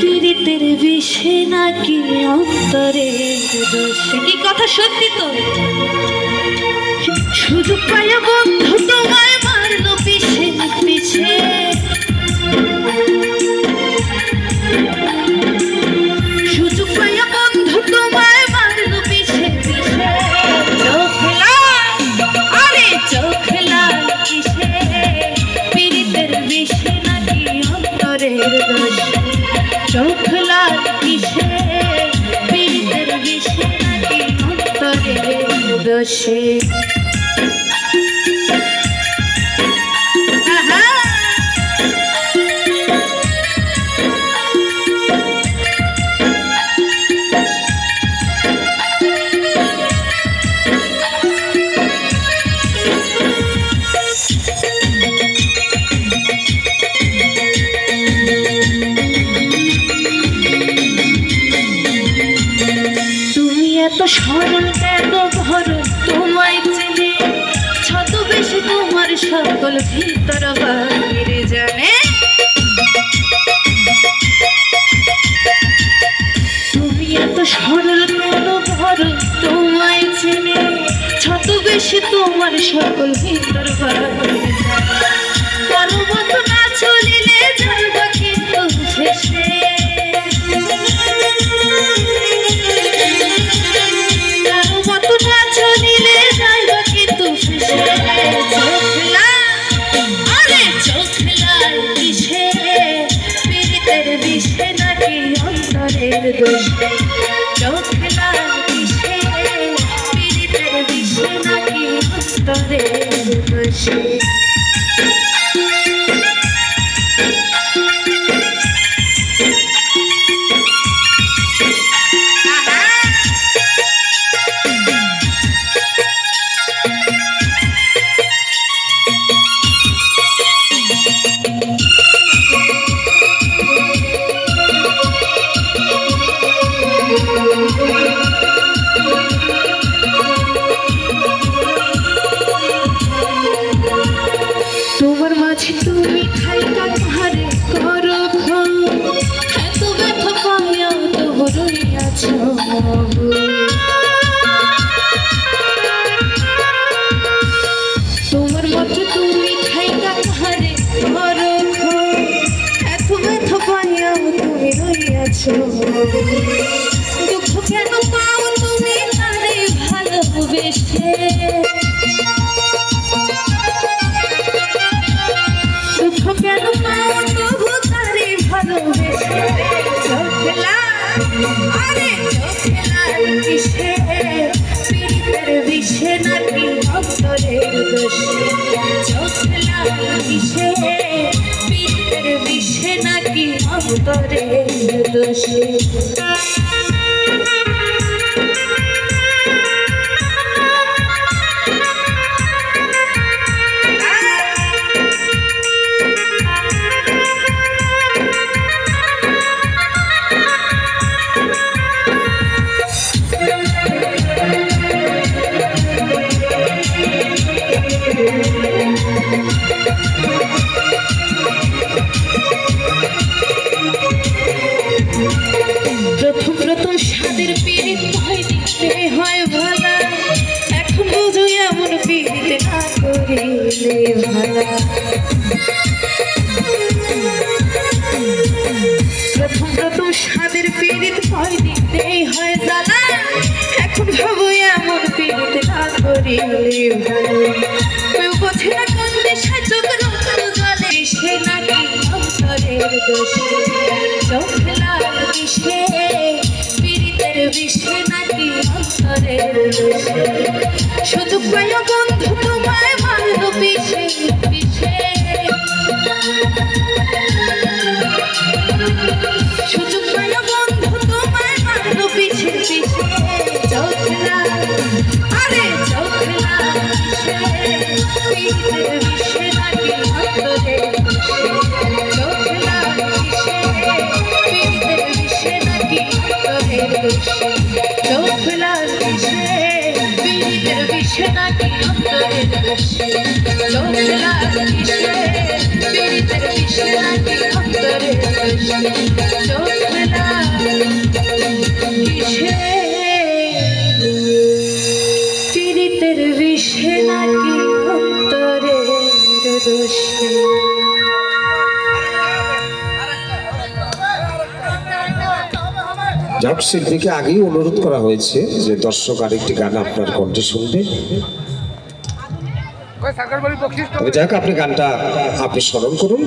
পীড়িতের বিষে নাকি অন্তরের দোষে। কি কথা সত্যি তো? সুযোগ পায় বন্ধু তোমায় মারলো পিছে পিছে, সুযোগ পায় বন্ধু তোমায় মারলো পিছে পিছে। চোখ লাল, আরে চোখ লাল কিসে? পীড়িতের বিষে নাকি অন্তরের দোষে। চোখ লাল কিসে? পীড়িতের বিষে নাকি অন্তরের দোষে। এত সরল কেন ভরো তোমায় চেনে, ছদ্মবেশে তোমার সকল ভিতর বাইরে জানে। তুমি এত সরল কেন ভরো তোমায় চেনে, ছদ্মবেশে তোমার সকল ভিতর বাইরে জানে। কারো মতো না চলিলে যাইবা কিন্তু শেষে, দোষে। চোখ লাল কিসে? পীড়িতের বিষে নাকি অন্তরের দোষে। তোমার মাঝে তুমি থাইকা কাহারে করো ঘর, এত ব্যথা পাইয়া তবু রইয়াছ। তোমার মাঝে তুমি থাইকা কাহারে করো ঘর, এত ব্যথা পাইয়া তুমি রইয়াছ। দুঃখ কেন পাও তুমি তারে ভালোবেসে, কেন পাও তবু তারে ভালোবেসে। চোখ লাল, আরে চোখ লাল কিসে? পীড়িতের বিষে নাকি অন্তরের দোষে। চোখ লাল কিসে? পীড়িতের বিষে নাকি অন্তরের দোষে। প্রথম প্রথম স্বাদের পীড়িত হয় দিতে হয় ভালা, এখন বুঝো এমন পীড়িতে না করিলে ভালা। প্রথম প্রথম স্বাদের পীড়িত হয় দিতে হয় জ্বালা, এখন ভাবো এমন পীড়িতে না করিলে ভালো। কেউ বোঝে না কোন দেশে চোখ রক্ত জলে, সে নাকি অন্তরের দোষে। চোখ লাল কিসে? পীড়িতের বিষে নাকি অন্তরের দোষে। সুযোগ পাইয়া বন্ধু তোমায় মারলো পিছে পিছে, সুযোগ পাইয়া বন্ধু তোমায় মারলো পিছে পিছে। চোখ লাল, আরে চোখ লাল কিসে? পীড়িতের বিষে নাকি অন্তরের দোষে। চোখ লাল কিসে? পীড়িতের বিষে নাকি অন্তরের দোষে। চোখ লাল কিসে? পীড়িতের বিষে নাকি যাক, শিল্পীকে আগেই অনুরোধ করা হয়েছে যে দর্শক আরেকটি গান আপনার কণ্ঠে শুনবে। তবে যাক, আপনি গানটা আপনি স্মরণ করুন।